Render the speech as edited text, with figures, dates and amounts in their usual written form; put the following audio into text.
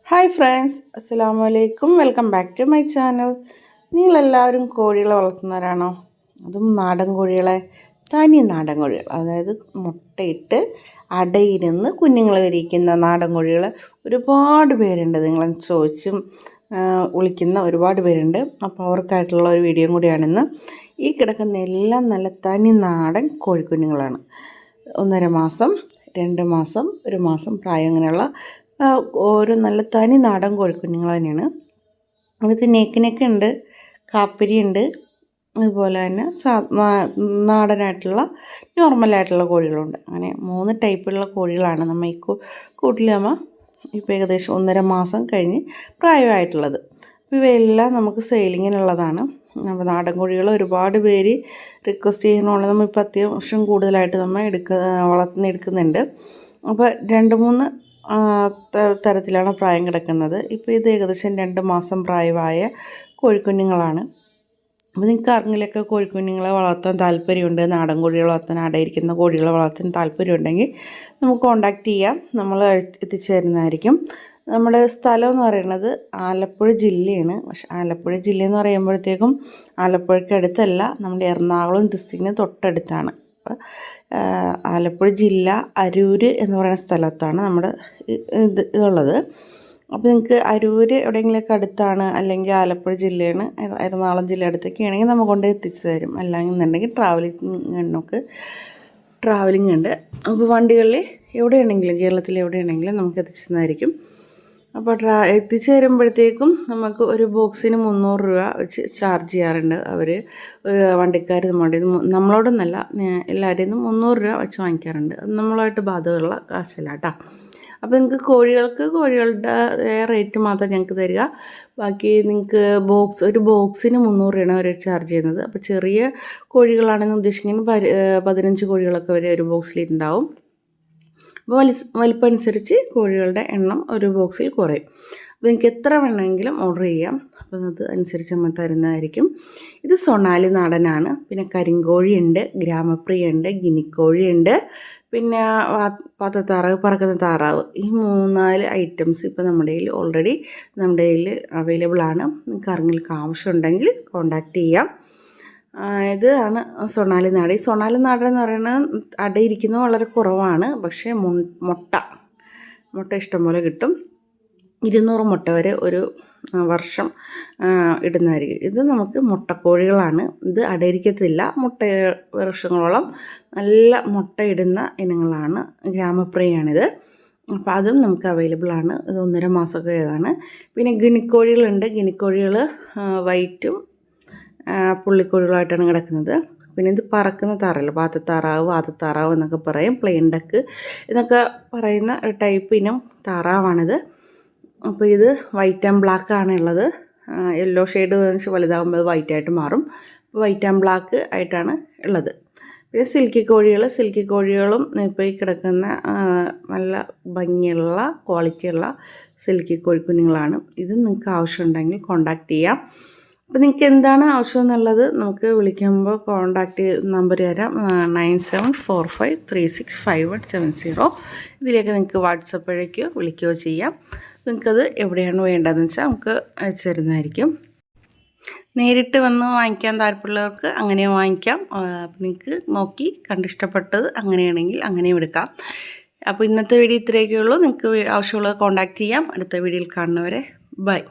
Hi friends, അസ്സലാമു അലൈക്കും. Welcome back to my channel. നിങ്ങളെല്ലാവരും കോഴികളെ വളർത്തുന്നവരാണോ? അതും നാടൻ കോഴികളെ, തനി നാടൻ കോഴികൾ, അതായത് മുട്ടയിട്ട് അടയിരുന്ന് കുഞ്ഞുങ്ങളെ വിരിയിക്കുന്ന നാടൻ കോഴികൾ ഒരുപാട് പേരുണ്ട്. നിങ്ങൾ ചോദിച്ചും വിളിക്കുന്ന ഒരുപാട് പേരുണ്ട്. അപ്പോൾ അവർക്കായിട്ടുള്ള ഒരു വീഡിയോ കൂടിയാണിന്ന്. ഈ കിടക്കുന്ന എല്ലാം നല്ല തനി നാടൻ കോഴിക്കുഞ്ഞുങ്ങളാണ്. 1.5 മാസം, 2 മാസം, 1 മാസം പ്രായം, അങ്ങനെയുള്ള ഓരോ നല്ല തനി നാടൻ കോഴിക്കുഞ്ഞുങ്ങൾ തന്നെയാണ്. ഇത് നെക്കിനൊക്കെ ഉണ്ട്, കാപ്പിരി ഉണ്ട്, അതുപോലെ തന്നെ നാടനായിട്ടുള്ള നോർമലായിട്ടുള്ള കോഴികളുണ്ട്. അങ്ങനെ 3 ടൈപ്പുള്ള കോഴികളാണ് നമ്മൾ ഈ കൂട്ടിൽ നമ്മൾ ഇപ്പോൾ ഏകദേശം 1.5 മാസം കഴിഞ്ഞ് പ്രായമായിട്ടുള്ളത്. അപ്പോൾ ഇവയെല്ലാം നമുക്ക് സെയിലിങ്ങിനുള്ളതാണ്. അപ്പോൾ നാടൻ കോഴികൾ ഒരുപാട് പേര് റിക്വസ്റ്റ് ചെയ്യുന്നതുകൊണ്ട് നമ്മൾ ഇപ്പോൾ അത്യാവശ്യം കൂടുതലായിട്ട് നമ്മൾ വളർത്തിയെടുക്കുന്നുണ്ട്. അപ്പോൾ 2-3 തരത്തിലാണ് പ്രായം കിടക്കുന്നത്. ഇപ്പോൾ ഇത് ഏകദേശം 2 മാസം പ്രായമായ കോഴിക്കുഞ്ഞുങ്ങളാണ്. അപ്പോൾ നിങ്ങൾക്ക് ആർക്കെങ്കിലുമൊക്കെ കോഴിക്കുഞ്ഞുങ്ങളെ വളർത്താൻ താല്പര്യമുണ്ട്, നാടൻ കോഴികളെ വളർത്താൻ, അടയിരിക്കുന്ന കോഴികളെ വളർത്താൻ താല്പര്യമുണ്ടെങ്കിൽ നമുക്ക് കോൺടാക്റ്റ് ചെയ്യാം, നമ്മൾ എത്തിച്ചു തരുന്നതായിരിക്കും. നമ്മുടെ സ്ഥലം എന്ന് പറയുന്നത് ആലപ്പുഴ ജില്ലയാണ്. പക്ഷേ ആലപ്പുഴ ജില്ലയെന്ന് പറയുമ്പോഴത്തേക്കും ആലപ്പുഴയ്ക്ക് അടുത്തല്ല, നമ്മുടെ എറണാകുളം ഡിസ്ട്രിക്റ്റിന് തൊട്ടടുത്താണ്. ആലപ്പുഴ ജില്ല അരൂർ എന്ന് പറയുന്ന സ്ഥലത്താണ് നമ്മുടെ ഇതുള്ളത്. അപ്പോൾ നിങ്ങൾക്ക് അരൂർ എവിടെയെങ്കിലുമൊക്കെ അടുത്താണ്, അല്ലെങ്കിൽ ആലപ്പുഴ ജില്ലയാണ്, എറണാകുളം ജില്ല അടുത്തൊക്കെ ആണെങ്കിൽ നമുക്ക് കൊണ്ട് എത്തിച്ചു തരും. അല്ലാന്നുണ്ടെങ്കിൽ ട്രാവലിംഗ് ഉണ്ട്. അപ്പോൾ വണ്ടികളിൽ എവിടെയാണെങ്കിലും, കേരളത്തിൽ എവിടെയാണെങ്കിലും നമുക്ക് എത്തിച്ചു തന്നായിരിക്കും. അപ്പോൾ എത്തിച്ചു തരുമ്പോഴത്തേക്കും നമുക്ക് ഒരു ബോക്സിന് 300 രൂപ വെച്ച് ചാർജ് ചെയ്യാറുണ്ട് അവർ, വണ്ടിക്കാർ. നമ്മളോടൊന്നല്ല, എല്ലാവരിൽ നിന്നും 300 രൂപ വെച്ച് വാങ്ങിക്കാറുണ്ട്. അത് നമ്മളായിട്ട് ബാധകമുള്ള കാശല്ല കേട്ടോ. അപ്പോൾ നിങ്ങൾക്ക് കോഴികളുടെ റേറ്റ് മാത്രം ഞങ്ങൾക്ക് തരിക. ബാക്കി നിങ്ങൾക്ക് ഒരു ബോക്സിന് 300 രൂപയാണ് അവർ ചാർജ് ചെയ്യുന്നത്. അപ്പോൾ ചെറിയ കോഴികളാണെന്ന് ഉദ്ദേശിക്കുന്നത് 15 കോഴികളൊക്കെ വരെ ഒരു ബോക്സിലുണ്ടാവും. അപ്പോൾ വലിപ്പം അനുസരിച്ച് കോഴികളുടെ എണ്ണം ഒരു ബോക്സിൽ കുറയും. അപ്പോൾ നിങ്ങൾക്ക് എത്ര വേണമെങ്കിലും ഓർഡർ ചെയ്യാം. അപ്പോൾ അത് അനുസരിച്ച് നമ്മൾ തരുന്നതായിരിക്കും. ഇത് സൊണാലി നാടനാണ്. പിന്നെ കരിങ്കോഴിയുണ്ട്, ഗ്രാമപ്രിയുണ്ട്, ഗിനിക്കോഴിയുണ്ട്, പിന്നെ പാത്തത്താറാവ്, പറക്കുന്ന താറാവ്. ഈ 3-4 ഐറ്റംസ് ഇപ്പോൾ നമ്മുടെ കയ്യിൽ ഓൾറെഡി അവൈലബിൾ ആണ്. നിങ്ങൾക്ക് ആർക്കെങ്കിലും ആവശ്യമുണ്ടെങ്കിൽ കോൺടാക്റ്റ് ചെയ്യാം. ഇതാണ് സൊണാലി നാട്. ഈ സൊണാലി നാട് എന്ന് പറയുന്നത് അടയിരിക്കുന്നത് വളരെ കുറവാണ്, പക്ഷേ മുട്ട ഇഷ്ടംപോലെ കിട്ടും. 200 മുട്ട വരെ ഒരു വർഷം ഇടുന്നതായിരിക്കും. ഇത് നമുക്ക് മുട്ടക്കോഴികളാണ്. ഇത് അടയിരിക്കത്തില്ല, വർഷങ്ങളോളം നല്ല മുട്ട ഇടുന്ന ഇനങ്ങളാണ്. ഗ്രാമപ്രിയാണിത്. അപ്പോൾ അതും നമുക്ക് അവൈലബിൾ ആണ്. ഇത് 1.5 മാസമൊക്കെ ഏതാണ്. പിന്നെ ഗിനിക്കോഴികളുണ്ട്. ഗിനിക്കോഴികൾ വൈറ്റും പുള്ളിക്കോഴികളായിട്ടാണ് കിടക്കുന്നത്. പിന്നെ ഇത് പറക്കുന്ന താറല്ല, വാതത്താറാവ് എന്നൊക്കെ പറയും, പ്ലെയിൻ ഡക്ക് എന്നൊക്കെ പറയുന്ന ഒരു ടൈപ്പ് ഇനം താറാവാണിത്. അപ്പോൾ ഇത് വൈറ്റ് ആൻഡ് ബ്ലാക്ക് ആണ് ഉള്ളത്. യെല്ലോ ഷെയ്ഡ് വലുതാകുമ്പോൾ വൈറ്റായിട്ട് മാറും. വൈറ്റ് ആൻഡ് ബ്ലാക്ക് ആയിട്ടാണ് ഉള്ളത്. പിന്നെ സിൽക്കി കോഴികളും ഇപ്പോൾ ഈ കിടക്കുന്ന നല്ല ഭംഗിയുള്ള ക്വാളിറ്റിയുള്ള സിൽക്കി കോഴിക്കുഞ്ഞുങ്ങളാണ്. ഇത് നിങ്ങൾക്ക് ആവശ്യമുണ്ടെങ്കിൽ കോൺടാക്റ്റ് ചെയ്യാം. അപ്പോൾ നിങ്ങൾക്ക് എന്താണ് ആവശ്യം എന്നുള്ളത് നമുക്ക് വിളിക്കുമ്പോൾ കോൺടാക്റ്റ് നമ്പർ തരാം, 9745365170. ഇതിലേക്ക് നിങ്ങൾക്ക് വാട്സപ്പ് വഴിക്കോ വിളിക്കുകയോ ചെയ്യാം. നിങ്ങൾക്കത് എവിടെയാണ് വേണ്ടതെന്ന് വെച്ചാൽ നമുക്ക് അയച്ചു തരുന്നതായിരിക്കും. നേരിട്ട് വന്ന് വാങ്ങിക്കാൻ താല്പര്യമുള്ളവർക്ക് അങ്ങനെ വാങ്ങിക്കാം. അപ്പോൾ നിങ്ങൾക്ക് നോക്കി കണ്ടിഷ്ടപ്പെട്ടത് അങ്ങനെയാണെങ്കിൽ അങ്ങനെയും എടുക്കാം. അപ്പോൾ ഇന്നത്തെ വീഡിയോ ഇത്രയൊക്കെ ഉള്ളൂ. നിങ്ങൾക്ക് ആവശ്യമുള്ളത് കോൺടാക്റ്റ് ചെയ്യാം. അടുത്ത വീഡിയോയിൽ കാണുന്നവരെ ബൈ.